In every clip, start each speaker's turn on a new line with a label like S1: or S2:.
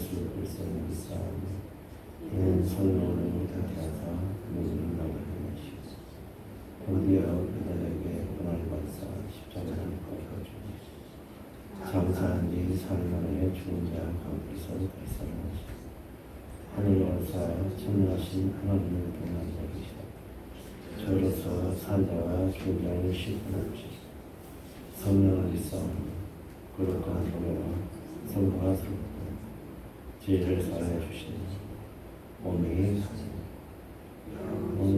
S1: 예수 그리스도를 믿사오니 이는 성령을 잉태하사 모든 나를 행하시고 본디어 그들에게 고난을 받사 십자가에 못 박혀 장사한 지 3일 만에 죽은 자 가운데서 다시 살아나시고 하늘에 올라사 천명하신 하나님을 보는 자이시다. 저로서 산자와 죽은 자를 심판하시고 성령을 믿사오니 거룩한 도래와 성부가 성부 죄를 사하여 주시니 몸이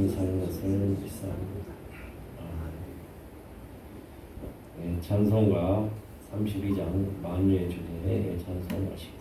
S1: 사는 것을 믿사옵니다. 찬송가 32장 만유의 주제에 찬송하시겠습니다.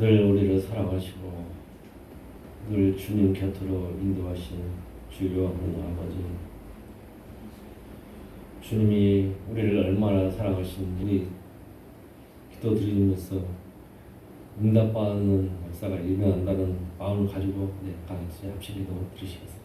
S1: 늘 우리를 사랑하시고 늘 주님 곁으로 인도하신 주여 하는 아버지, 주님이 우리를 얼마나 사랑하시는지 기도드리면서 응답받는 역사가 일어난다는 마음을 가지고 같이 합심 기도 드리시겠습니다.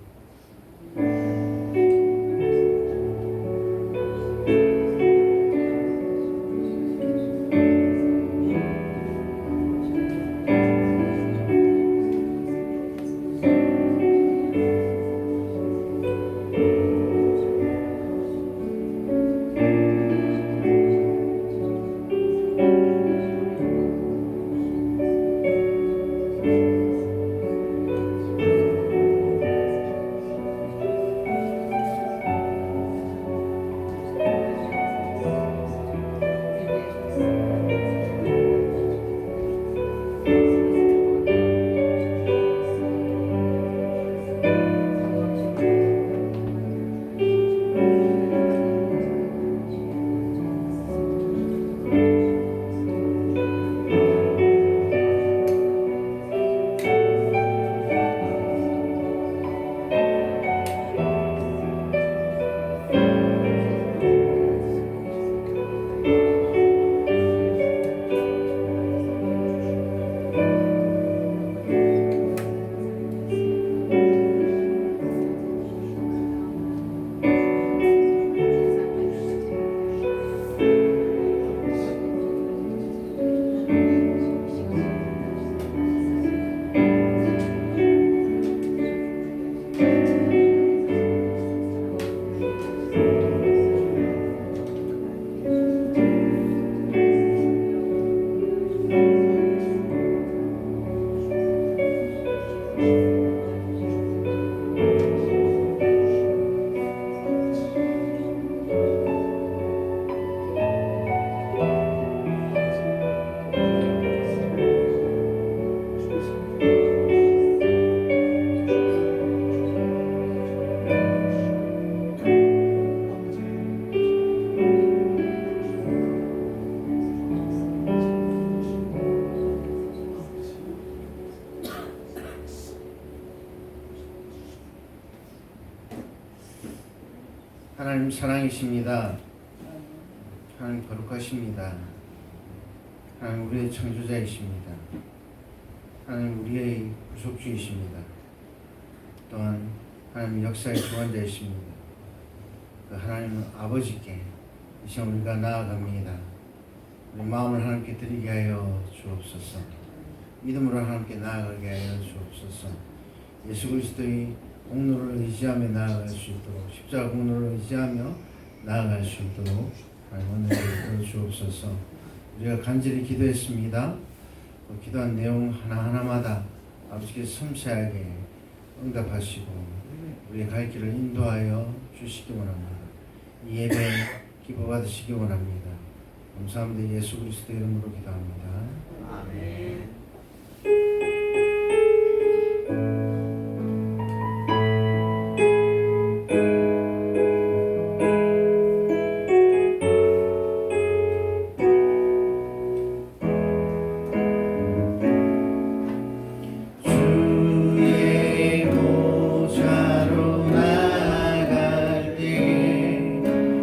S2: 하나님 사랑이십니다. 하나님 거룩하십니다. 하나님 우리의 창조자이십니다. 하나님 우리의 구속주이십니다. 또한 하나님 역사의 주관자이십니다. 그 하나님 아버지께 이 시간 우리가 나아갑니다. 우리 마음을 하나님께 드리게 하여 주옵소서. 믿음으로 하나님께 나아가게 하여 주옵소서. 예수 그리스도의 공로를 의지하며 나아갈 수 있도록, 십자가 공로를 의지하며 나아갈 수 있도록 하나님 은혜를 주옵소서. 우리가 간절히 기도했습니다. 그 기도한 내용 하나하나마다 아버지께서 섬세하게 응답하시고 우리의 갈 길을 인도하여 주시기 원합니다. 이 예배 기뻐 받으시기 원합니다. 감사합니다. 예수 그리스도 이름으로 기도합니다.
S3: 아멘.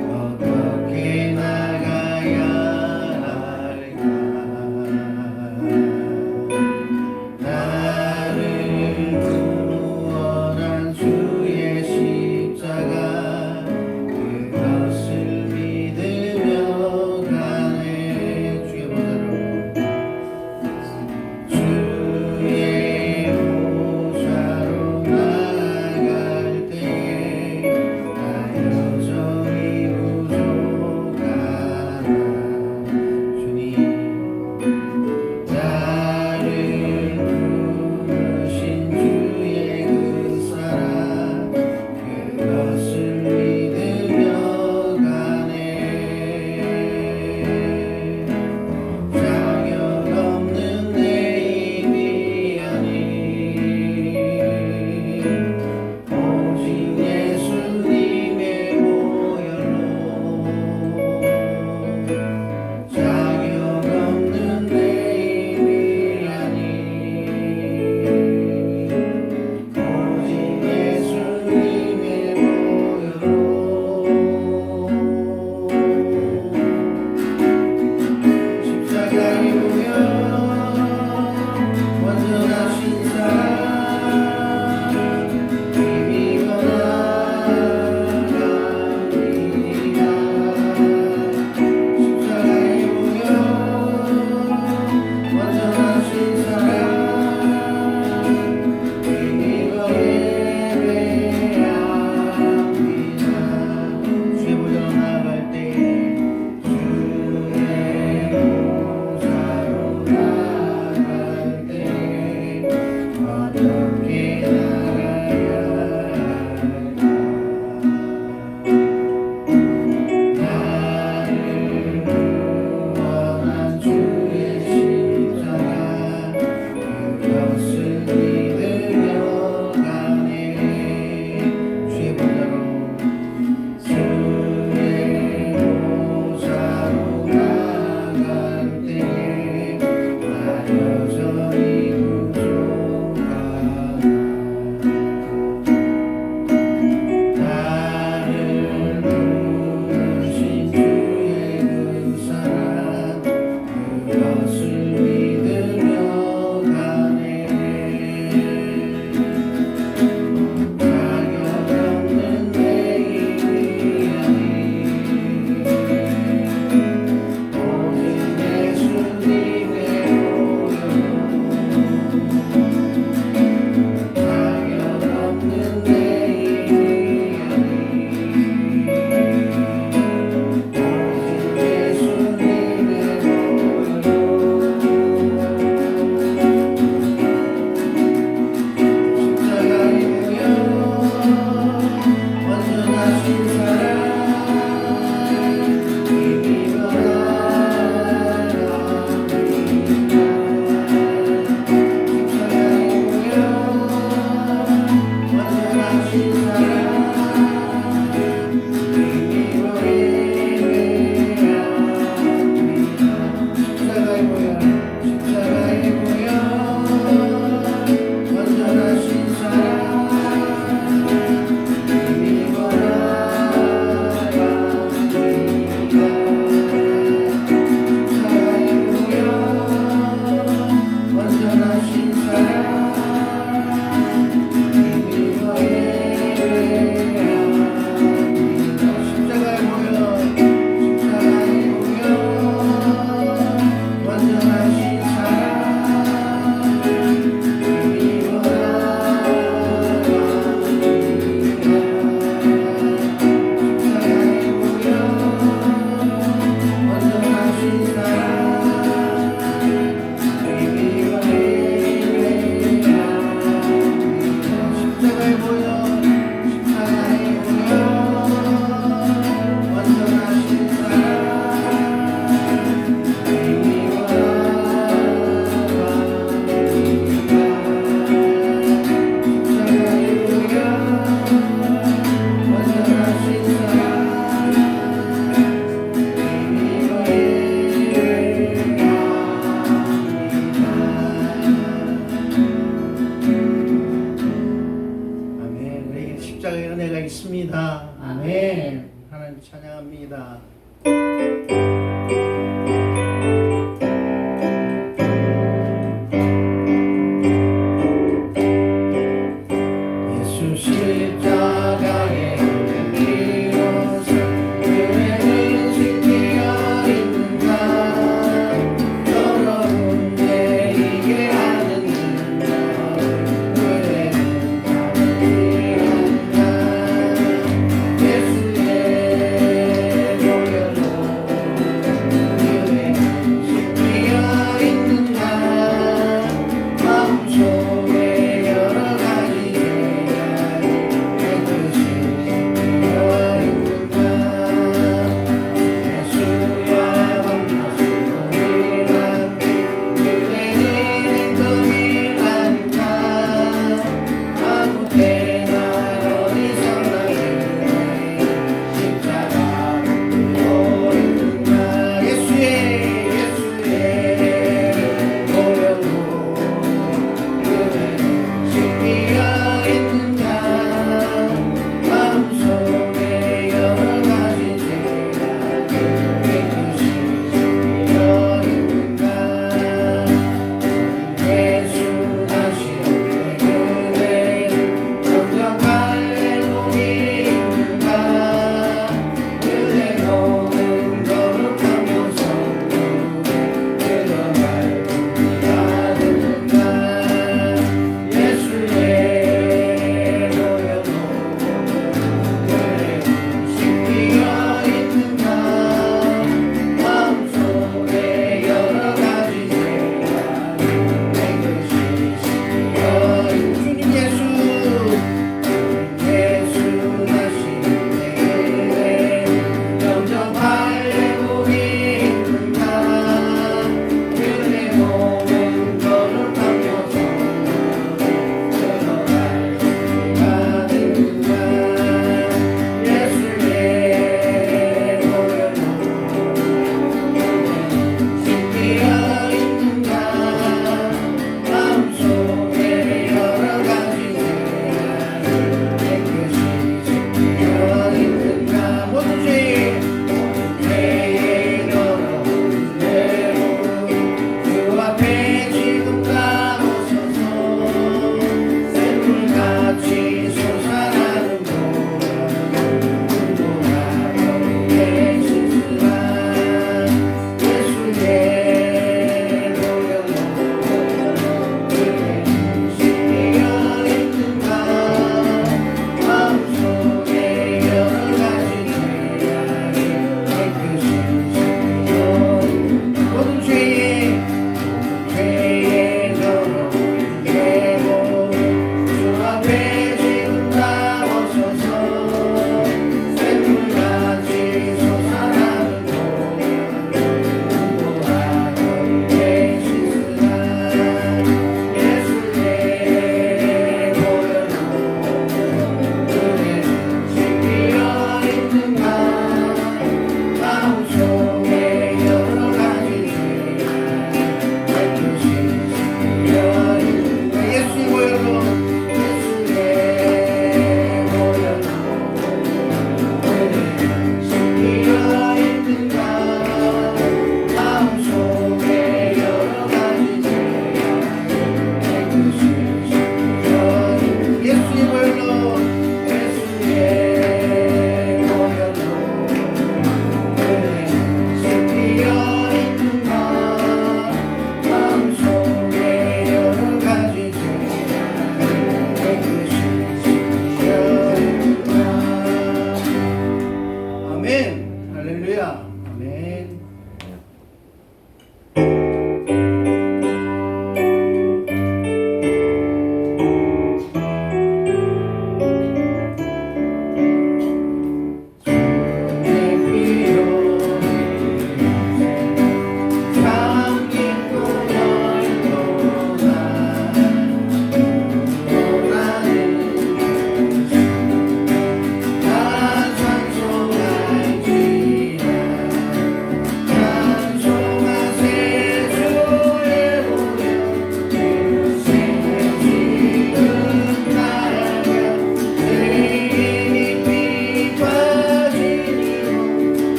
S2: 어떻게 나가야 할까?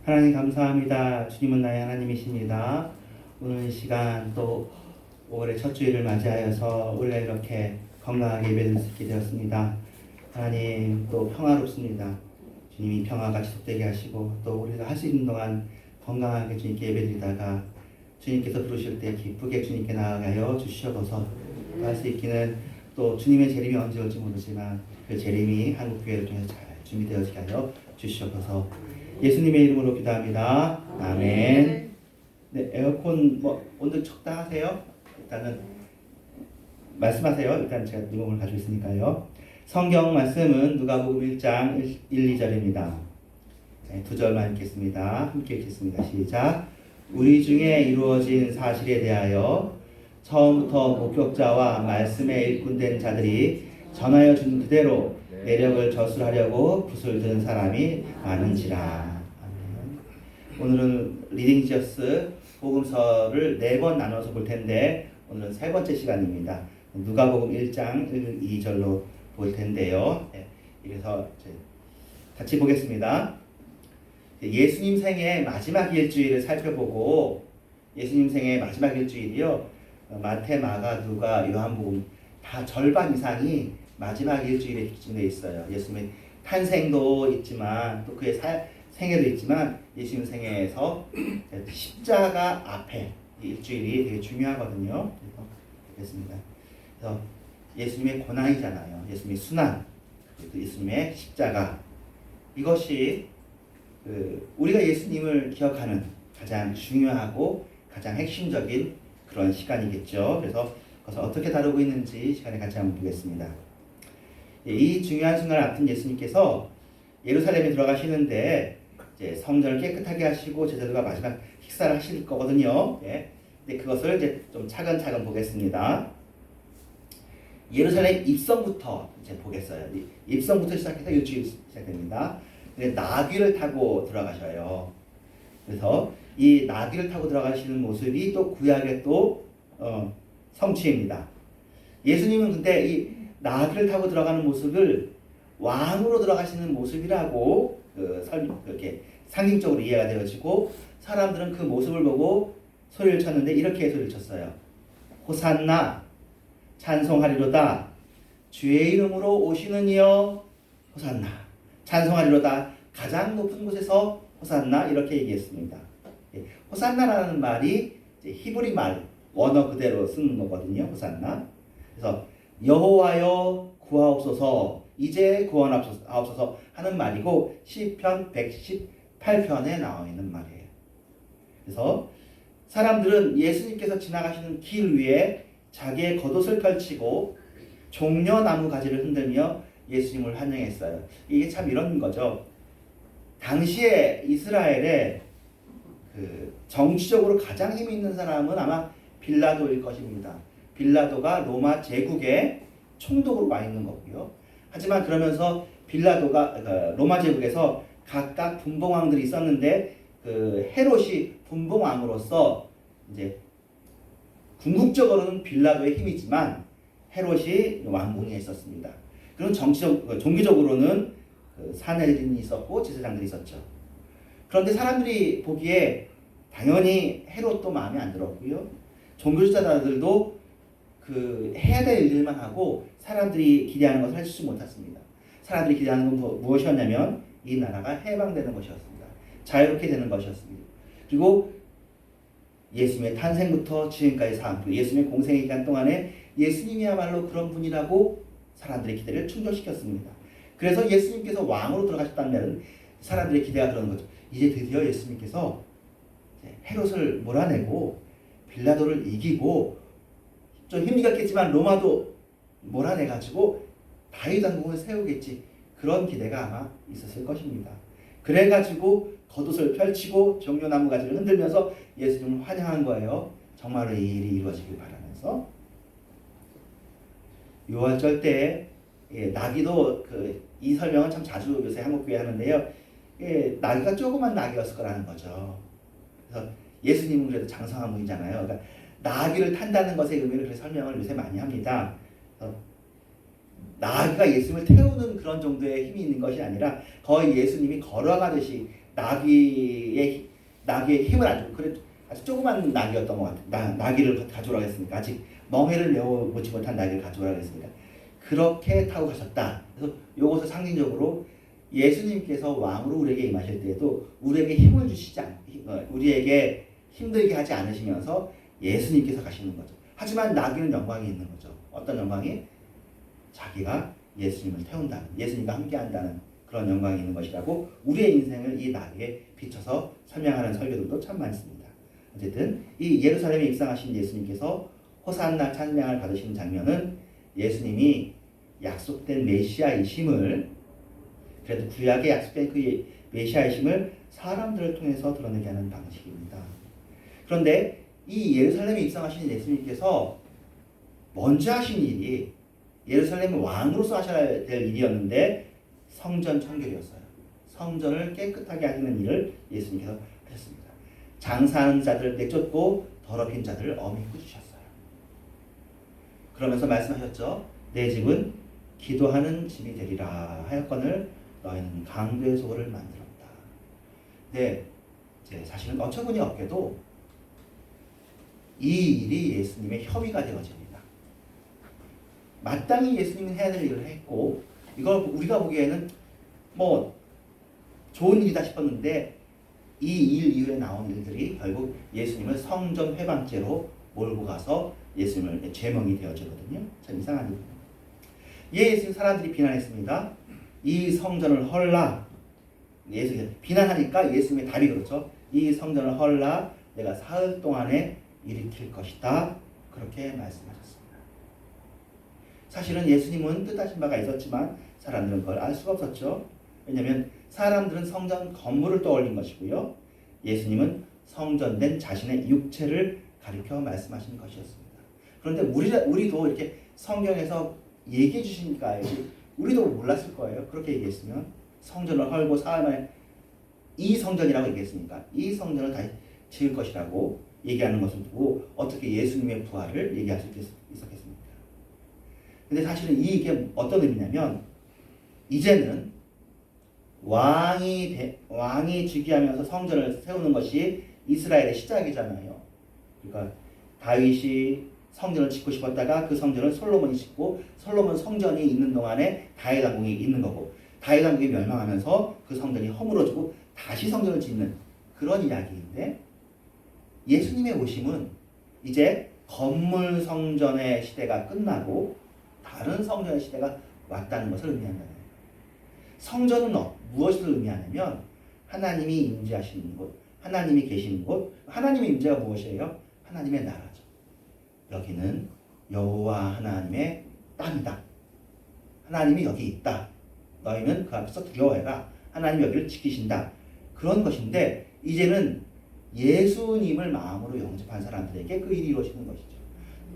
S4: 하나님 감사합니다. 주님은 나의 하나님이십니다. 오늘 이 시간 또 5월의 첫 주일을 맞이하여서 우리가 이렇게 건강하게 예배드릴 수 있게 되었습니다. 하나님 또 평화롭습니다. 주님이 평화가 지속되게 하시고 또 우리가 할 수 있는 동안 건강하게 주님께 예배드리다가 주님께서 부르실 때 기쁘게 주님께 나아가여 주시옵소서. 할 수 있기는 또 주님의 재림이 언제 올지 모르지만 그 재림이 한국교회를 통해서 잘 준비되어지게 하여 주시옵소서. 예수님의 이름으로 기도합니다. 아멘. 네, 에어컨 온도 적당하세요? 일단은 말씀하세요. 일단 제가 리모컨을 가지고 있으니까요. 성경 말씀은 누가복음 1장 1, 2절입니다. 네, 2절만 읽겠습니다. 함께 읽겠습니다. 시작. 우리 중에 이루어진 사실에 대하여 처음부터 목격자와 말씀에 일꾼된 자들이 전하여 준 그대로 내력을 저술하려고 붓을 든 사람이 많은지라. 아멘. 오늘은 리딩 지어스 복음서를 4번 나눠서 볼 텐데 오늘은 3번째 시간입니다. 누가복음 1장 1, 2절로 볼 텐데요. 네, 그래서 같이 보겠습니다. 예수님 생의 마지막 일주일을 살펴보고 예수님 생의 마지막 일주일이요. 마태, 마가, 누가, 요한복음 다 절반 이상이 마지막 일주일에 집중되어 있어요. 예수님의 탄생도 있지만 또 그의 생애도 있지만 예수님 생애에서 십자가 앞에 일주일이 되게 중요하거든요. 그래서 그렇습니다. 그래서 예수님의 고난이잖아요. 예수님의 순환, 예수님의 십자가 이것이 우리가 예수님을 기억하는 가장 중요하고 가장 핵심적인 그런 시간이겠죠. 그래서 그것을 어떻게 다루고 있는지 시간에 같이 한번 보겠습니다. 이 중요한 순간을 앞둔 예수님께서 예루살렘에 들어가시는데 이제 성전을 깨끗하게 하시고 제자들과 마지막 식사를 하실 거거든요. 예. 근데 그것을 이제 좀 차근차근 보겠습니다. 예루살렘 입성부터 이제 보겠어요. 입성부터 시작해서 일주일 시작됩니다. 근데 나귀를 타고 들어가셔요. 그래서 이 나귀를 타고 들어가시는 모습이 또 구약의 또 성취입니다. 예수님은 근데 이 나귀를 타고 들어가는 모습을 왕으로 들어가시는 모습이라고 그렇게 상징적으로 이해가 되어지고 사람들은 그 모습을 보고 소리를 쳤는데 이렇게 소리를 쳤어요. 호산나 찬송하리로다 주의 이름으로 오시는 이여 호산나 찬송하리로다 가장 높은 곳에서 호산나 이렇게 얘기했습니다. 호산나라는 말이 히브리 말 원어 그대로 쓰는 거거든요. 호산나. 그래서 여호와여 구하옵소서 이제 구원하옵소서 하는 말이고 시편 118편에 나와 있는 말이에요. 그래서 사람들은 예수님께서 지나가시는 길 위에 자기의 겉옷을 펼치고 종려나무 가지를 흔들며 예수님을 환영했어요. 이게 참 이런 거죠. 당시에 이스라엘에 정치적으로 가장 힘이 있는 사람은 아마 빌라도일 것입니다. 빌라도가 로마 제국의 총독으로 와 있는 거고요. 하지만 그러면서 빌라도가 로마 제국에서 각각 분봉왕들이 있었는데 헤롯이 분봉왕으로서 이제 궁극적으로는 빌라도의 힘이지만 헤롯이 왕궁에 있었습니다. 그럼 종교적으로는 사내들이 있었고 제사장들이 있었죠. 그런데 사람들이 보기에 당연히 헤롯도 마음에 안 들었고요. 종교지도자들도 해야 될 일들만 하고 사람들이 기대하는 것을 할 수 못했습니다. 사람들이 기대하는 건 무엇이었냐면 이 나라가 해방되는 것이었습니다. 자유롭게 되는 것이었습니다. 그리고 예수님의 탄생부터 지금까지 삶, 예수님의 공생의 기간 동안에 예수님이야말로 그런 분이라고 사람들의 기대를 충족시켰습니다. 그래서 예수님께서 왕으로 들어가셨다는 말은 사람들의 기대가 그런 거죠. 이제 드디어 예수님께서 헤롯을 몰아내고 빌라도를 이기고 좀 힘이 갔겠지만 로마도 몰아내가지고 다윗 왕국을 세우겠지. 그런 기대가 아마 있었을 것입니다. 그래가지고 겉옷을 펼치고 종려나무 가지를 흔들면서 예수님을 환영한 거예요. 정말로 이 일이 이루어지길 바라면서. 유월절 때 나귀도 이 설명은 참 자주 요새 한국교회 하는데요. 나귀가 조그만 나귀였을 거라는 거죠. 그래서 예수님은 그래도 장성한 분이잖아요. 그러니까 나귀를 탄다는 것의 의미를 그렇게 설명을 요새 많이 합니다. 나귀가 예수님을 태우는 그런 정도의 힘이 있는 것이 아니라 거의 예수님이 걸어가듯이 나귀의 힘을 안 주고 그래 아주 조그만 나귀였던 것 같아요. 나귀를 가져오라고 했으니까 아직 멍에를 메워보지 못한 나귀를 가져오라고 했습니다. 그렇게 타고 가셨다. 그래서 이것을 상징적으로 예수님께서 왕으로 우리에게 임하실 때에도 우리에게 힘을 주시지 우리에게 힘들게 하지 않으시면서 예수님께서 가시는 거죠. 하지만 나귀는 영광이 있는 거죠. 어떤 영광이? 자기가 예수님을 태운다는, 예수님과 함께한다는 그런 영광이 있는 것이라고 우리의 인생을 이 나귀에 비춰서 설명하는 설교들도 참 많습니다. 어쨌든 이 예루살렘에 입성하신 예수님께서 호산나 찬양을 받으시는 장면은 예수님이 약속된 메시아이심을, 그래도 구약에 약속된 그 메시아이심을 사람들을 통해서 드러내게 하는 방식입니다. 그런데 이 예루살렘에 입성하신 예수님께서 먼저 하신 일이 예루살렘 왕으로서 하셔야 될 일이었는데 성전 청결이었어요. 성전을 깨끗하게 하시는 일을 예수님께서 하셨습니다. 장사하는 자들을 내쫓고 더럽힌 자들을 엄히 꾸짖으셨어요. 그러면서 말씀하셨죠. 내 집은 기도하는 집이 되리라 하였거늘 너희는 강도의 소를 만들었다. 네, 사실은 어처구니 없게도 이 일이 예수님의 협의가 되어집니다. 마땅히 예수님은 해야 될 일을 했고 이걸 우리가 보기에는 뭐 좋은 일이다 싶었는데 이 일 이후에 나온 일들이 결국 예수님을 성전 회방죄로 몰고 가서 예수님을 제명이 되어지거든요. 참 이상한 일입니다. 예수님 사람들이 비난했습니다. 이 성전을 헐라. 예수님 비난하니까 예수님의 답이 그렇죠. 이 성전을 헐라 내가 사흘 동안에 일으킬 것이다. 그렇게 말씀하셨습니다. 사실은 예수님은 뜻하신 바가 있었지만 사람들은 그걸 알 수가 없었죠. 왜냐하면 사람들은 성전 건물을 떠올린 것이고요. 예수님은 성전된 자신의 육체를 가리켜 말씀하신 것이었습니다. 그런데 우리도 이렇게 성경에서 얘기해 주시니까 우리도 몰랐을 거예요. 그렇게 얘기했으면 성전을 헐고 사흘 만에 이 성전이라고 얘기했으니까 이 성전을 다시 지을 것이라고 얘기하는 것을 두고 어떻게 예수님의 부활을 얘기할 수 있었겠습니까? 근데 사실은 이게 어떤 의미냐면 이제는 왕이 즉위하면서 성전을 세우는 것이 이스라엘의 시작이잖아요. 그러니까 다윗이 성전을 짓고 싶었다가 그 성전을 솔로몬이 짓고 솔로몬 성전이 있는 동안에 다윗 왕궁이 있는 거고 다윗 왕궁이 멸망하면서 그 성전이 허물어지고 다시 성전을 짓는 그런 이야기인데 예수님의 오심은 이제 건물 성전의 시대가 끝나고 다른 성전의 시대가 왔다는 것을 의미한다는 거예요. 성전은 무엇을 의미하냐면 하나님이 임재하시는 곳, 하나님이 계시는 곳, 하나님의 임재가 무엇이에요? 하나님의 나라죠. 여기는 여호와 하나님의 땅이다. 하나님이 여기 있다. 너희는 그 앞에서 두려워해라. 하나님이 여기를 지키신다. 그런 것인데 이제는 예수님을 마음으로 영접한 사람들에게 그 일이 이루어지는 것이죠.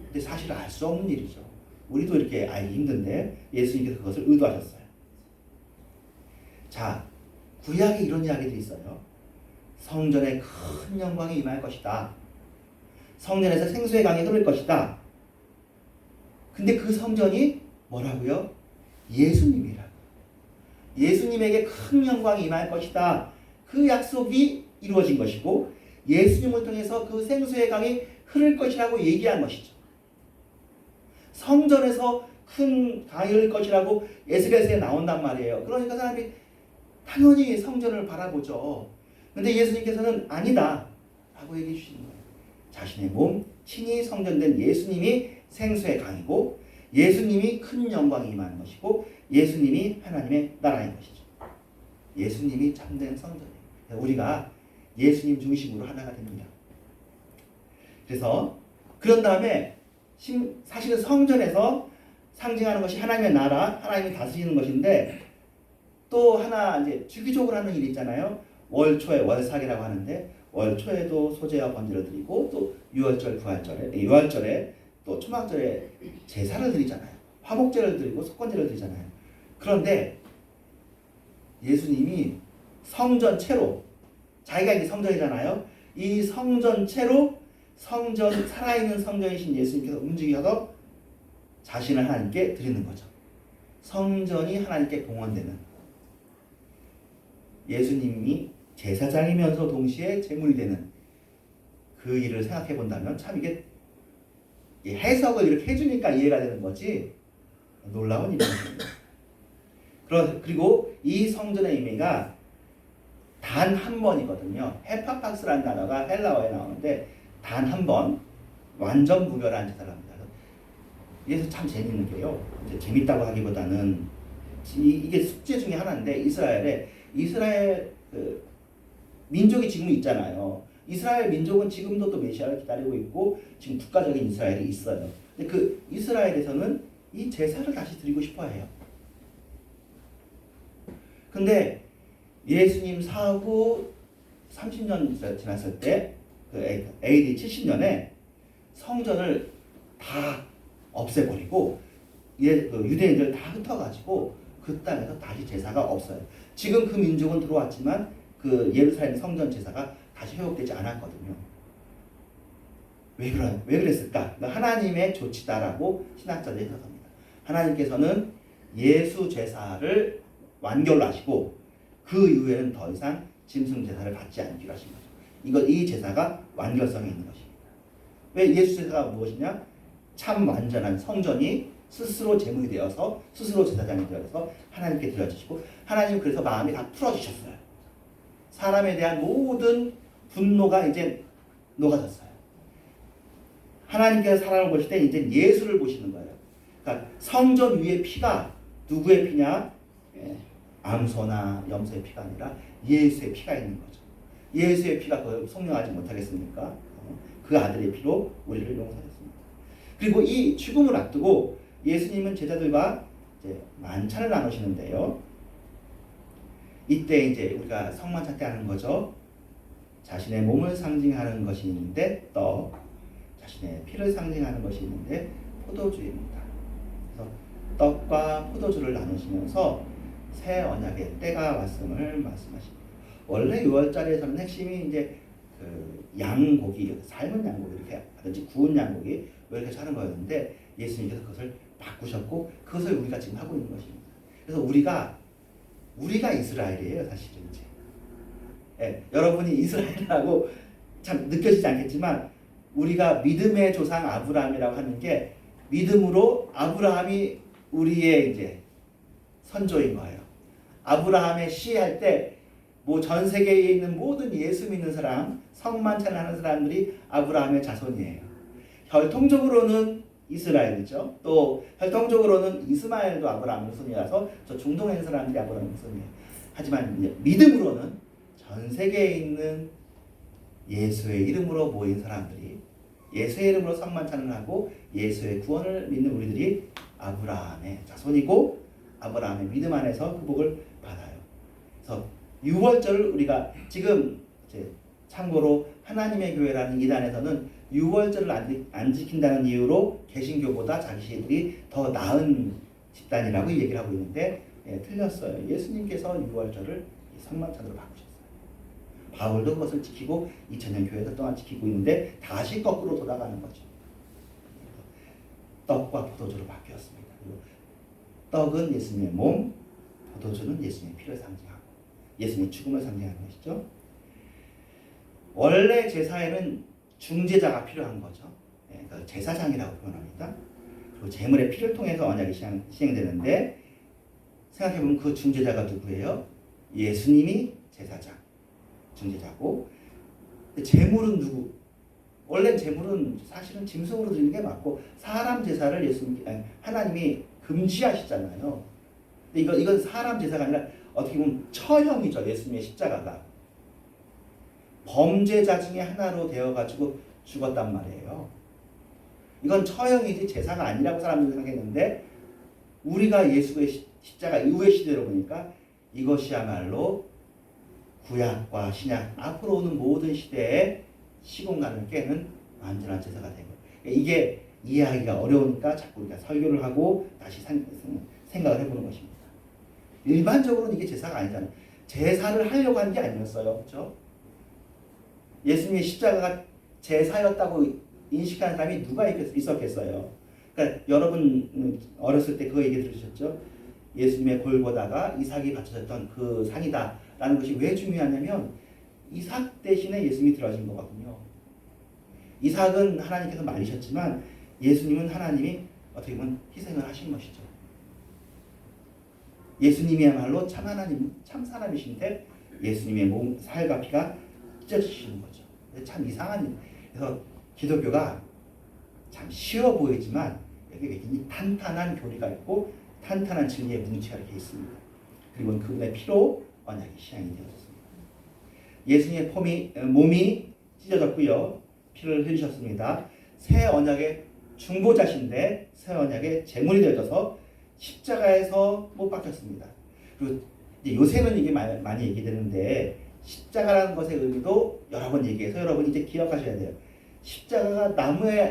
S4: 근데 사실 알 수 없는 일이죠. 우리도 이렇게 알기 힘든데 예수님께서 그것을 의도하셨어요. 자, 구약에 이런 이야기도 있어요. 성전에 큰 영광이 임할 것이다. 성전에서 생수의 강이 흐를 것이다. 근데 그 성전이 뭐라고요? 예수님이라고. 예수님에게 큰 영광이 임할 것이다. 그 약속이 이루어진 것이고 예수님을 통해서 그 생수의 강이 흐를 것이라고 얘기한 것이죠. 성전에서 큰 강이 흐를 것이라고 에스겔서에 나온단 말이에요. 그러니까 사람들이 당연히 성전을 바라보죠. 근데 예수님께서는 아니다 라고 얘기해 주시는 거예요. 자신의 몸, 친히 성전된 예수님이 생수의 강이고 예수님이 큰 영광이 임하는 것이고 예수님이 하나님의 나라인 것이죠. 예수님이 참된 성전이에요. 우리가 예수님 중심으로 하나가 됩니다. 그래서 그런 다음에 사실은 성전에서 상징하는 것이 하나님의 나라, 하나님이 다스리는 것인데 또 하나 이제 주기적으로 하는 일이 있잖아요. 월초에 월삭이라고 하는데 월초에도 소제와 번제를 드리고 또 유월절에 또 초막절에 제사를 드리잖아요. 화목제를 드리고 속건제를 드리잖아요. 그런데 예수님이 성전체로 자기가 이제 성전이잖아요. 이 성전체로 살아있는 성전이신 예수님께서 움직여서 자신을 하나님께 드리는 거죠. 성전이 하나님께 봉헌되는 예수님이 제사장이면서 동시에 제물이 되는 그 일을 생각해 본다면 참 이게 해석을 이렇게 해주니까 이해가 되는 거지 놀라운 일입니다. 그리고 이 성전의 의미가 단 한 번이거든요. 헤파팍스라는 단어가 헬라어에 나오는데 단 한 번 완전 무결한 제사를 합니다. 이게 참 재밌는 게요. 이제 재밌다고 하기보다는 이게 숙제 중에 하나인데 이스라엘 그 민족이 지금 있잖아요. 이스라엘 민족은 지금도 또 메시아를 기다리고 있고 지금 국가적인 이스라엘이 있어요. 근데 그 이스라엘에서는 이 제사를 다시 드리고 싶어해요. 근데 예수님 사후 30년 지났을 때 그 AD 70년에 성전을 다 없애버리고 그 유대인들 다 흩어가지고 그 땅에서 다시 제사가 없어요. 지금 그 민족은 들어왔지만 그 예루살렘 성전 제사가 다시 회복되지 않았거든요. 왜 그랬을까? 하나님의 조치다라고 신학자들이 해석합니다. 하나님께서는 예수 제사를 완결로 하시고 그 이후에는 더 이상 짐승 제사를 받지 않기로 하신 거죠. 이 제사가 완결성이 있는 것입니다. 왜 예수 제사가 무엇이냐? 참 완전한 성전이 스스로 제물이 되어서 스스로 제사장이 되어서 하나님께 드려지시고 하나님 그래서 마음이 다 풀어주셨어요. 사람에 대한 모든 분노가 이제 녹아졌어요. 하나님께서 사람을 보실 때 이제 예수를 보시는 거예요. 그러니까 성전 위의 피가 누구의 피냐? 암소나 염소의 피가 아니라 예수의 피가 있는 거죠. 예수의 피가 그 성령하지 못하겠습니까? 그 아들의 피로 우리를 용서하셨습니다. 그리고 이 죽음을 앞두고 예수님은 제자들과 이제 만찬을 나누시는데요. 이때 이제 우리가 성만찬 때 하는 거죠. 자신의 몸을 상징하는 것이 있는데 떡, 자신의 피를 상징하는 것이 있는데 포도주입니다. 그래서 떡과 포도주를 나누시면서 새 언약의 때가 왔음을 말씀하십니다. 원래 6월절에서는 핵심이 이제 그 양고기, 삶은 양고기 이렇게 하든지 구운 양고기 이렇게 하는 거였는데 예수님께서 그것을 바꾸셨고 그것을 우리가 지금 하고 있는 것입니다. 그래서 우리가 이스라엘이에요, 사실은 이제. 여러분이 이스라엘이라고 참 느껴지지 않겠지만 우리가 믿음의 조상 아브라함이라고 하는 게 믿음으로 아브라함이 우리의 이제 선조인 거예요. 아브라함의 시할 때 뭐 전 세계에 있는 모든 예수 믿는 사람, 성만찬을 하는 사람들이 아브라함의 자손이에요. 혈통적으로는 이스라엘이죠. 또 혈통적으로는 이스마엘도 아브라함의 후손이라서 저 중동에 있는 사람들이 아브라함의 후손이에요. 하지만 믿음으로는 전 세계에 있는 예수의 이름으로 모인 사람들이 예수의 이름으로 성만찬을 하고 예수의 구원을 믿는 우리들이 아브라함의 자손이고 아브라함의 믿음 안에서 그 복을 받아요. 그래서 6월절을 우리가 지금 이제 참고로 하나님의 교회라는 이단에서는 6월절을 안 지킨다는 이유로 개신교보다 자기들이 더 나은 집단이라고 얘기를 하고 있는데 틀렸어요. 예수님께서 6월절을 성만찬으로 바꾸셨어요. 바울도 그것을 지키고 2000년 교회에서 또한 지키고 있는데 다시 거꾸로 돌아가는 거죠. 떡과 포도주로 바뀌었습니다. 그리고 떡은 예수님의 몸, 포도주는 예수님의 피를 상징하고 예수님의 죽음을 상징하는 것이죠. 원래 제사에는 중재자가 필요한 거죠. 그러니까 제사장이라고 표현합니다. 그리고 제물의 피를 통해서 언약이 시행되는데 생각해보면 그 중재자가 누구예요? 예수님이 제사장, 중재자고 제물은 누구? 원래 제물은 사실은 짐승으로 드리는 게 맞고 사람 제사를 하나님이 금지하시잖아요. 근데 이건 사람 제사가 아니라 어떻게 보면 처형이죠. 예수님의 십자가가 범죄자 중에 하나로 되어가지고 죽었단 말이에요. 이건 처형이지 제사가 아니라고 사람들이 생각했는데 우리가 예수의 십자가 이후의 시대로 보니까 이것이야말로 구약과 신약 앞으로 오는 모든 시대의 시공간을 깨는 완전한 제사가 되고 이게 이해하기가 어려우니까 자꾸 우리가 설교를 하고 다시 생각을 해보는 것입니다. 일반적으로는 이게 제사가 아니잖아요. 제사를 하려고 한 게 아니었어요. 그렇죠? 예수님의 십자가가 제사였다고 인식하는 사람이 누가 있었겠어요. 그러니까 여러분 어렸을 때 그 얘기 들으셨죠? 예수님의 골고다가 이삭이 바쳐졌던 그 산이다라는 것이 왜 중요하냐면 이삭 대신에 예수님이 들어가신 거거든요. 이삭은 하나님께서 말리셨지만 예수님은 하나님이 어떻게 보면 희생을 하신 것이죠. 예수님이야말로 참 하나님, 참 사람이신데 예수님의 몸, 살과 피가 찢어지시는 거죠. 참 이상한 일. 그래서 기독교가 참 쉬워 보이지만 여기 굉장히 탄탄한 교리가 있고 탄탄한 진리의 뭉치가 이렇게 있습니다. 그리고 그분의 피로 언약이 시행이 되었습니다. 예수님의 몸이 찢어졌고요. 피를 흘리셨습니다. 새 언약의 중보자신데 새 언약의 제물이 되어져서 십자가에서 못 박혔습니다. 그리고 이제 요새는 이게 많이 얘기되는데 십자가라는 것의 의미도 여러 번 얘기해서 여러분 이제 기억하셔야 돼요. 십자가가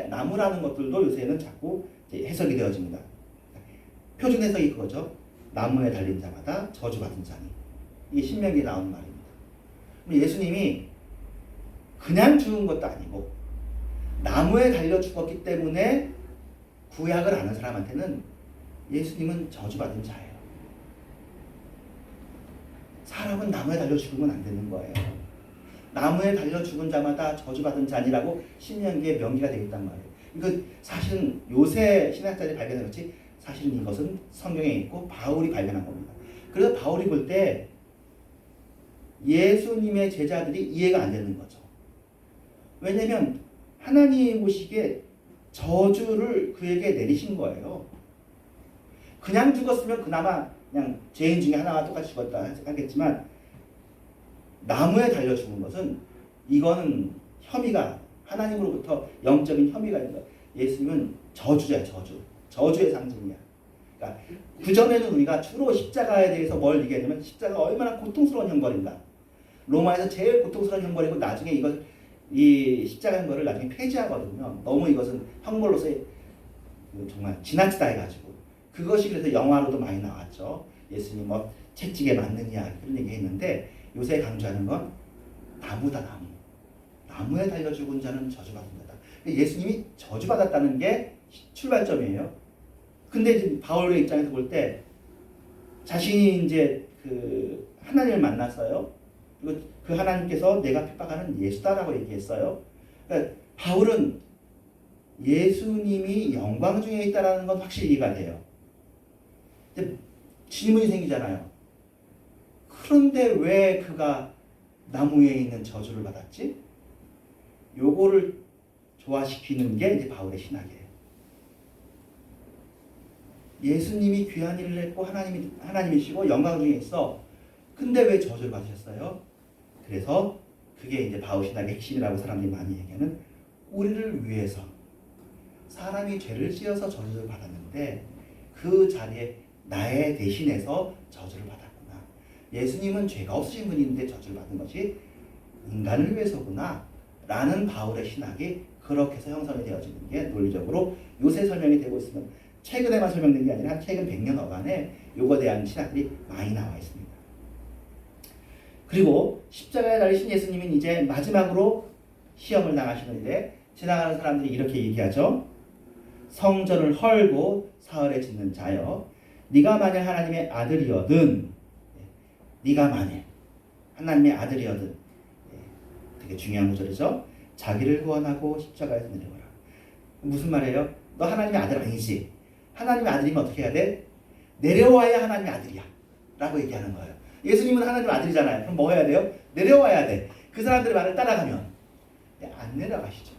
S4: 나무라는 것들도 요새는 자꾸 이제 해석이 되어집니다. 표준 해석이 그거죠. 나무에 달린 자마다 저주받은 자니. 이게 신명기에 나오는 말입니다. 예수님이 그냥 죽은 것도 아니고 나무에 달려 죽었기 때문에 구약을 아는 사람한테는 예수님은 저주받은 자예요. 사람은 나무에 달려 죽으면 안 되는 거예요. 나무에 달려 죽은 자마다 저주받은 자니라고 신명기에 명기가 되어 있단 말이에요. 이거 사실은 요새 신학자들이 발견한 것이 사실은 이것은 성경에 있고 바울이 발견한 겁니다. 그래서 바울이 볼 때 예수님의 제자들이 이해가 안 되는 거죠. 왜냐하면 하나님 보시기에 저주를 그에게 내리신 거예요. 그냥 죽었으면 그나마 그냥 죄인 중에 하나가 똑같이 죽었다 하겠지만 나무에 달려 죽은 것은 이거는 혐의가 하나님으로부터 영적인 혐의가 있는 거예요. 예수님은 저주야, 저주의 상징이야. 그러니까 그전에는 우리가 주로 십자가에 대해서 뭘 얘기하냐면 십자가가 얼마나 고통스러운 형벌인가. 로마에서 제일 고통스러운 형벌이고 나중에 이 십자가 형벌을 나중에 폐지하거든요. 너무 이것은 형벌로서의 정말 지나치다 해가지고 그것이 그래서 영화로도 많이 나왔죠. 예수님 뭐 채찍에 맞느냐 그런 얘기 했는데 요새 강조하는 건 나무다, 나무. 나무에 달려 죽은 자는 저주받은 자다. 예수님이 저주받았다는 게 출발점이에요. 근데 이제 바울의 입장에서 볼 때 자신이 이제 그 하나님을 만났어요. 그리고 그 하나님께서 내가 핍박하는 예수다라고 얘기했어요. 그러니까 바울은 예수님이 영광 중에 있다라는 건 확실히 이해가 돼요. 근데 질문이 생기잖아요. 그런데 왜 그가 나무 위에 있는 저주를 받았지? 요거를 조화시키는 게 이제 바울의 신학이에요. 예수님이 귀한 일을 했고 하나님이시고 영광 중에 있어. 근데 왜 저주를 받으셨어요? 그래서 그게 이제 바울 신학의 핵심이라고 사람들이 많이 얘기하는 우리를 위해서 사람이 죄를 지어서 저주를 받았는데 그 자리에 나의 대신해서 저주를 받았구나. 예수님은 죄가 없으신 분인데 저주를 받은 것이 인간을 위해서구나 라는 바울의 신학이 그렇게 해서 형성이 되어지는 게 논리적으로 요새 설명이 되고 있으면 최근에만 설명된 게 아니라 최근 100년 어간에 요거에 대한 신학들이 많이 나와 있습니다. 그리고 십자가에 달리신 예수님은 이제 마지막으로 시험을 당하시는데 지나가는 사람들이 이렇게 얘기하죠. 성전을 헐고 사흘에 짓는 자여 네가 만일 하나님의 아들이거든 네가 만일 하나님의 아들이거든 되게 중요한 구절이죠. 자기를 구원하고 십자가에서 내려오라. 무슨 말이에요? 너 하나님의 아들 아니지? 하나님의 아들이면 어떻게 해야 돼? 내려와야 하나님의 아들이야 라고 얘기하는 거예요. 예수님은 하나님의 아들이잖아요. 그럼 뭐 해야 돼요? 내려와야 돼. 그 사람들의 말을 따라가면 안 내려가시죠.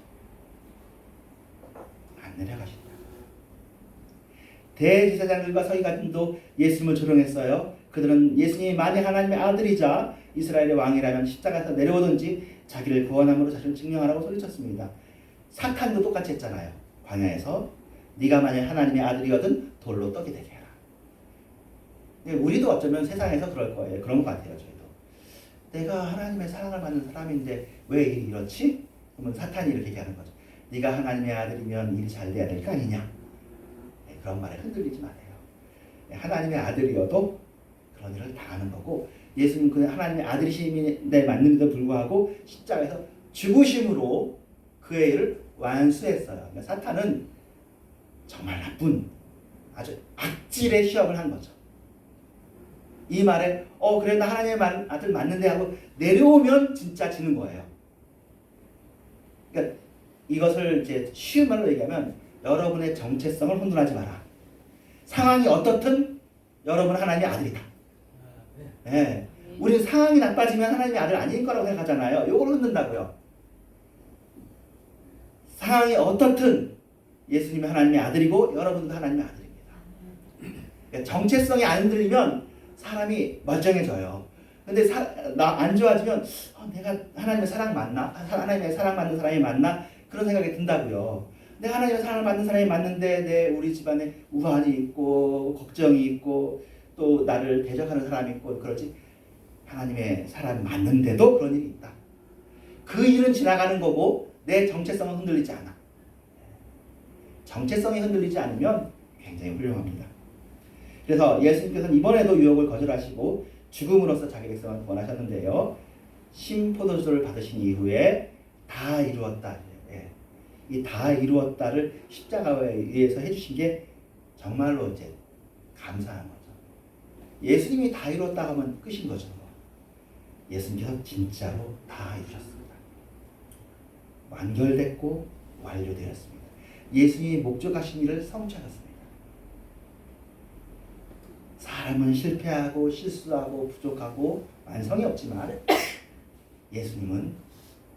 S4: 안 내려가신다. 대제사장들과 서기관들도 예수님을 조롱했어요. 그들은 예수님이 만일 하나님의 아들이자 이스라엘의 왕이라면 십자가에서 내려오든지 자기를 구원함으로 자신을 증명하라고 소리쳤습니다. 사탄도 똑같이 했잖아요. 광야에서 네가 만일 하나님의 아들이거든 돌로 떡이 되게 해라. 우리도 어쩌면 세상에서 그럴 거예요. 그런 것 같아요. 저희도. 내가 하나님의 사랑을 받는 사람인데 왜 일이 이렇지? 그러면 사탄이 이렇게 얘기하는 거죠. 네가 하나님의 아들이면 일이 잘 돼야 될 거 아니냐? 그런 말에 흔들리지 마세요. 하나님의 아들이어도 그런 일을 다 하는 거고 예수님 그 하나님의 아들이심에 맞는데도 불구하고 십자가에서 죽으심으로 그의 일을 완수했어요. 그러니까 사탄은 정말 나쁜 아주 악질의 시험을 한 거죠. 이 말에 그래 나 하나님의 아들 맞는데 하고 내려오면 진짜 지는 거예요. 그러니까 이것을 이제 쉬운 말로 얘기하면 여러분의 정체성을 혼돈하지 마라. 상황이 어떻든 여러분은 하나님의 아들이다. 네. 우리는 상황이 나빠지면 하나님의 아들 아닌 거라고 생각하잖아요. 이걸 흔든다고요. 상황이 어떻든 예수님이 하나님의 아들이고 여러분도 하나님의 아들입니다. 그러니까 정체성이 안 흔들리면 사람이 멀쩡해져요. 근데 나 안 좋아지면 내가 하나님의 사랑 맞나? 하나님의 사랑 받는 사람이 맞나? 그런 생각이 든다고요. 내가 하나님의 사랑을 받는 사람이 맞는데 우리 집안에 우환이 있고 걱정이 있고 또 나를 대적하는 사람이 있고 그러지 하나님의 사랑이 맞는데도 그런 일이 있다. 그 일은 지나가는 거고 내 정체성은 흔들리지 않아. 정체성이 흔들리지 않으면 굉장히 훌륭합니다. 그래서 예수님께서는 이번에도 유혹을 거절하시고 죽음으로써 자기 백성을 구원하셨는데요. 심포도주를 받으신 이후에 다 이루었다. 이 다 이루었다를 십자가에 의해서 해주신 게 정말로 이제 감사한 거죠. 예수님이 다 이루었다 하면 끝인 거죠. 예수님께서 진짜로 다 이루셨습니다. 완결됐고 완료되었습니다. 예수님이 목적하신 일을 성취하셨습니다. 사람은 실패하고 실수하고 부족하고 완성이 없지만 예수님은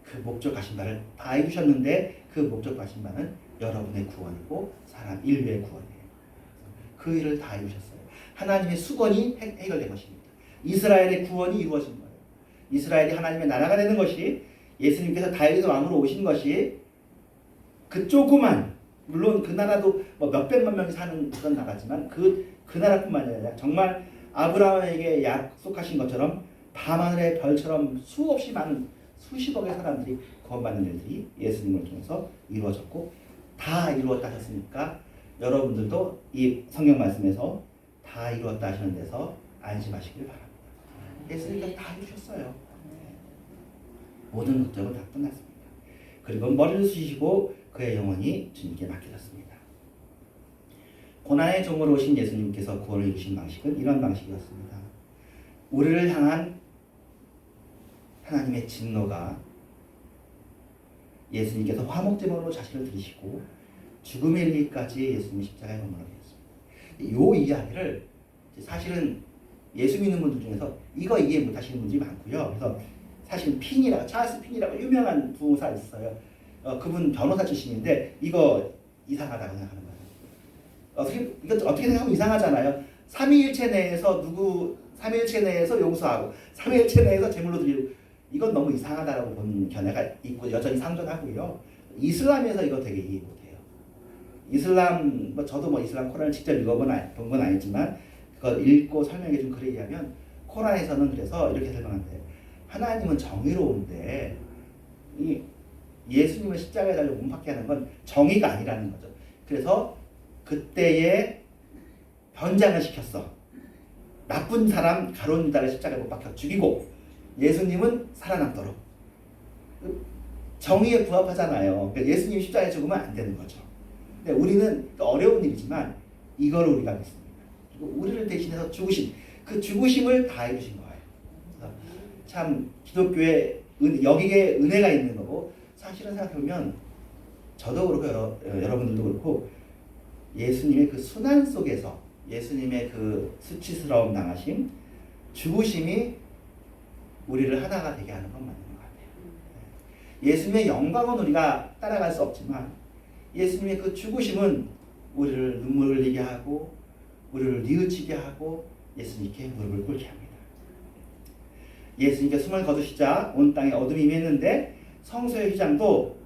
S4: 그 목적하신 바를 다 이루셨는데 그 목적하신 바는 여러분의 구원이고 사람 인류의 구원이에요. 그 일을 다 이루셨어요. 하나님의 수건이 해결된 것입니다. 이스라엘의 구원이 이루어진 거예요. 이스라엘이 하나님의 나라가 되는 것이 예수님께서 다윗의 왕으로 오신 것이 그 조그만 물론 그 나라도 뭐 몇백만 명이 사는 그런 나라지만 그 나라뿐만 아니라 정말 아브라함에게 약속하신 것처럼 밤하늘의 별처럼 수없이 많은 수십억의 사람들이 구원받는 일들이 예수님을 통해서 이루어졌고 다 이루었다 하셨으니까 여러분들도 이 성경 말씀에서 다 이루었다 하시는 데서 안심하시길 바랍니다. 예수님께서 다 이루셨어요. 모든 걱정은 다 끝났습니다. 그리고 머리를 숙이시고 그의 영혼이 주님께 맡겨졌습니다. 고난의 종으로 오신 예수님께서 구원을 이루신 방식은 이런 방식이었습니다. 우리를 향한 하나님의 진노가 예수님께서 화목제물로 자신을 드리시고 죽음에 이르기까지 예수님이 십자가에 머물러 계셨습니다. 이 이야기를 사실은 예수 믿는 분들 중에서 이거 이해 못하시는 분들이 많고요. 그래서 사실 찰스 핀이라고 유명한 부흥사 있어요. 그분 변호사 출신인데 이거 이상하다고 생각하는 거예요. 이거 어떻게 생각하면 이상하잖아요. 삼위일체 내에서 용서하고 삼위일체 내에서 제물로 드리고 이건 너무 이상하다라고 보는 견해가 있고 여전히 상존하고요. 이슬람에서 이거 되게 이해 못해요. 이슬람 저도 이슬람 코란을 직접 읽어본 건 아니지만 그걸 읽고 설명해 준 글에 의하면 코란에서는 그래서 이렇게 설명한대요. 하나님은 정의로운데 이 예수님을 십자가에 달려 못 박게 하는 건 정의가 아니라는 거죠. 그래서 그때에 변장을 시켰어. 나쁜 사람 가룟 유다를 십자가에 못 박혀 죽이고 예수님은 살아남도록. 정의에 부합하잖아요. 그러니까 예수님이 십자가에 죽으면 안 되는 거죠. 근데 우리는 어려운 일이지만 이걸 우리가 믿습니다. 그리고 우리를 대신해서 죽으신 그 죽으심을 다 이루신 거예요. 참 기독교에 여기에 은혜가 있는 거고 사실은 생각해보면 저도 그렇고 여러분들도 그렇고 예수님의 그 순환 속에서 예수님의 그 수치스러움 당하심 죽으심이 우리를 하나가 되게 하는 건 맞는 것 같아요. 예수님의 영광은 우리가 따라갈 수 없지만 예수님의 그 죽으심은 우리를 눈물을 흘리게 하고 우리를 뉘우치게 하고 예수님께 무릎을 꿇게 합니다. 예수님께 숨을 거두시자 온 땅에 어둠이 임했는데 성소의 휘장도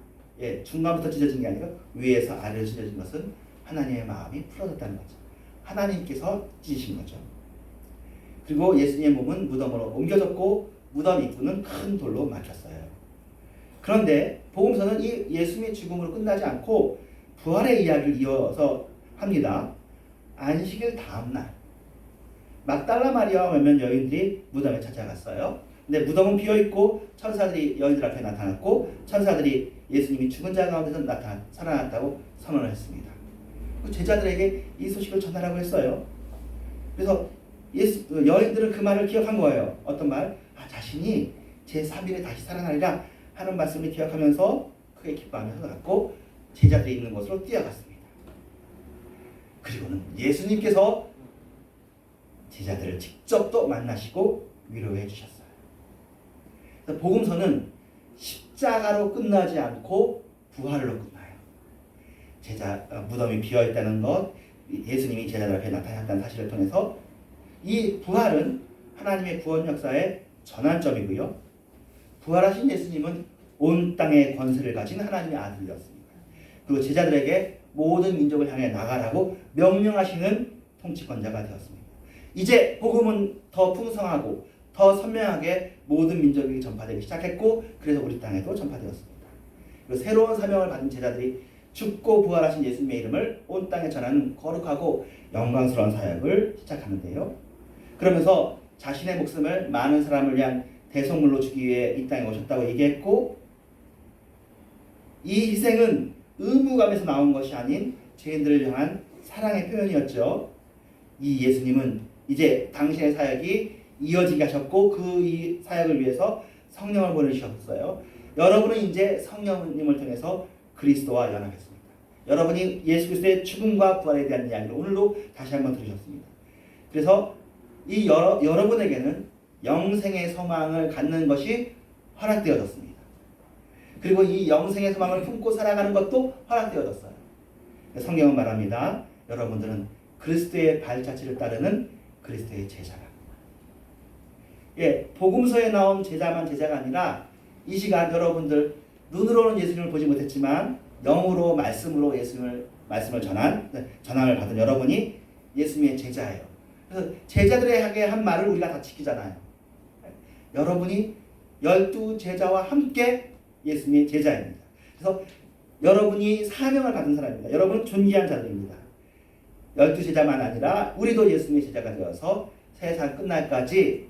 S4: 중간부터 찢어진 게 아니라 위에서 아래로 찢어진 것은 하나님의 마음이 풀어졌다는 거죠. 하나님께서 찢으신 거죠. 그리고 예수님의 몸은 무덤으로 옮겨졌고 무덤 입구는 큰 돌로 막혔어요. 그런데 복음서는 이 예수님의 죽음으로 끝나지 않고 부활의 이야기를 이어서 합니다. 안식일 다음 날 막달라 마리아와 몇몇 여인들이 무덤에 찾아갔어요. 근데 무덤은 비어있고 천사들이 여인들 앞에 나타났고 천사들이 예수님이 죽은 자 가운데서 살아났다고 선언을 했습니다. 제자들에게 이 소식을 전하라고 했어요. 그래서 여인들은 그 말을 기억한 거예요. 어떤 말? 자신이 제3일에 다시 살아나리라 하는 말씀을 기억하면서 크게 기뻐하면서 갔고 제자들이 있는 곳으로 뛰어갔습니다. 그리고는 예수님께서 제자들을 직접 또 만나시고 위로해 주셨어요. 그래서 복음서는 십자가로 끝나지 않고 부활로 끝나요. 무덤이 비어 있다는 것, 예수님이 제자들 앞에 나타났다는 사실을 통해서 이 부활은 하나님의 구원 역사의 전환점이고요. 부활하신 예수님은 온 땅의 권세를 가진 하나님의 아들이었습니다. 그리고 제자들에게 모든 민족을 향해 나가라고 명령하시는 통치권자가 되었습니다. 이제 복음은 더 풍성하고 더 선명하게 모든 민족에게 전파되기 시작했고 그래서 우리 땅에도 전파되었습니다. 그리고 새로운 사명을 받은 제자들이 죽고 부활하신 예수님의 이름을 온 땅에 전하는 거룩하고 영광스러운 사역을 시작하는데요. 그러면서 자신의 목숨을 많은 사람을 위한 대속물로 주기 위해 이 땅에 오셨다고 얘기했고 이 희생은 의무감에서 나온 것이 아닌 죄인들을 향한 사랑의 표현이었죠. 이 예수님은 이제 당신의 사역이 이어지게 하셨고 그 사역을 위해서 성령을 보내주셨어요. 여러분은 이제 성령님을 통해서 그리스도와 연합했습니다. 여러분이 예수 그리스도의 죽음과 부활에 대한 이야기를 오늘도 다시 한번 들으셨습니다. 그래서 이 여러분에게는 영생의 소망을 갖는 것이 허락되어졌습니다. 그리고 이 영생의 소망을 품고 살아가는 것도 허락되어졌어요. 성경은 말합니다. 여러분들은 그리스도의 발자취를 따르는 그리스도의 제자라. 복음서에 나온 제자만 제자가 아니라 이 시간 여러분들 눈으로는 예수님을 보지 못했지만 영으로 말씀으로 말씀을 전함을 받은 여러분이 예수님의 제자예요. 그래서 제자들에게 한 말을 우리가 다 지키잖아요. 여러분이 12제자와 함께 예수님의 제자입니다. 그래서 여러분이 사명을 받은 사람입니다. 여러분은 존귀한 자들입니다. 12제자만 아니라 우리도 예수님의 제자가 되어서 세상 끝날까지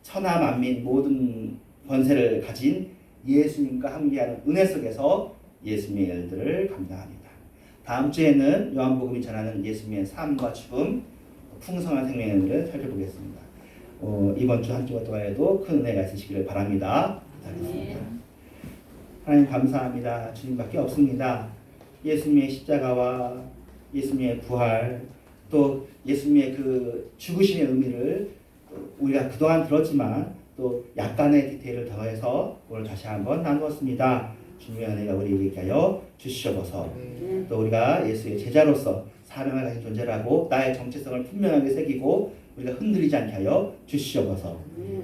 S4: 천하 만민 모든 권세를 가진 예수님과 함께하는 은혜 속에서 예수님의 일들을 감당합니다. 다음 주에는 요한복음이 전하는 예수님의 삶과 죽음, 풍성한 생명의 은혜를 살펴보겠습니다. 이번 주 한 주간 동안에도 큰 은혜가 있으시기를 바랍니다. 기도하겠습니다. 하나님 감사합니다. 주님밖에 없습니다. 예수님의 십자가와 예수님의 부활 또 예수님의 그 죽으심의 의미를 우리가 그동안 들었지만 또 약간의 디테일을 더해서 오늘 다시 한번 나누었습니다. 주님의 은혜가 우리에게 있게 하여 주시옵소서. 또 우리가 예수의 제자로서 사명을 가진 존재라고 나의 정체성을 분명하게 새기고 우리가 흔들리지 않게 하여 주시옵소서.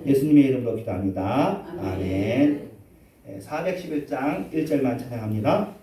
S4: 예수님의 이름으로 기도합니다. 아멘. 411장 1절만 찬양합니다.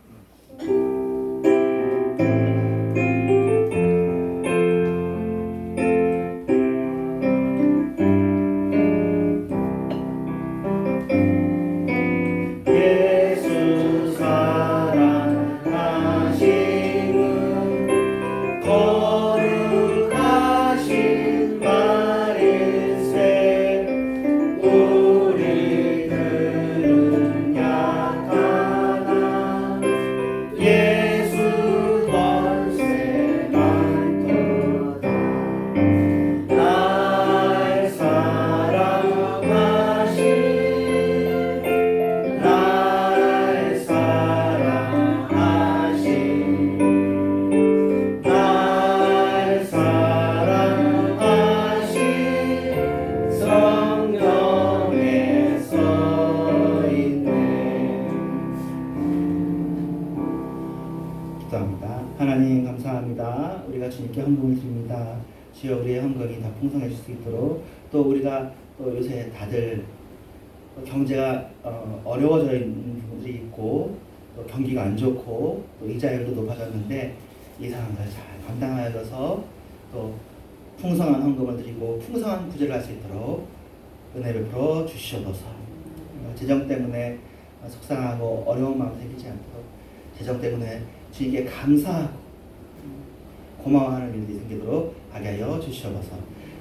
S4: 하나님 감사합니다. 우리가 주님께 헌금을 드립니다. 주여 우리의 헌금이 더 풍성해질 수 있도록 또 우리가 또 요새 다들 경제가 어려워져 있는 부분들이 있고 또 경기가 안 좋고 또 이자율도 높아졌는데 이 상황을 잘 감당하여서 또 풍성한 헌금을 드리고 풍성한 구제를 할 수 있도록 은혜를 베풀어 주시옵소서. 재정 때문에 속상하고 어려운 마음 생기지 않도록 재정 때문에 주님께 감사하고 고마워하는 일들이 생기도록 하게 하여 주시옵소서.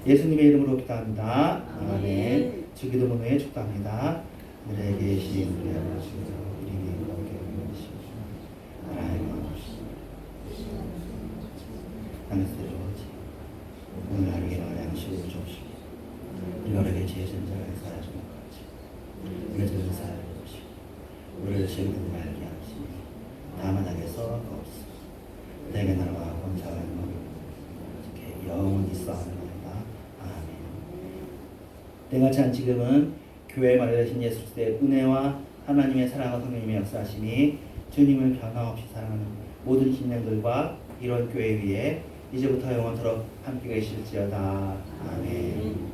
S4: 예수님의 이름으로 기도합니다. 아멘. 주기도 문에 축도합니다. 하늘에 계신 우리 아버지 이름이 거룩히 여기시옵소서. 나라의 하늘대로 오늘 하루에 양식을 주옵소서. 실은 알게 하시니 다만 하게서 거없어 내게 나라와 권세와 영광이 이렇게 영원히 쌓아나이다. 아멘. 때가 찬 지금은 교회에 마련하신 예수 그리스도의 은혜와 하나님의 사랑과 성령님의 역사하심이 주님을 변함없이 사랑하는 모든 신령들과 이런 교회 위에 이제부터 영원토록 함께 계실지어다. 아멘.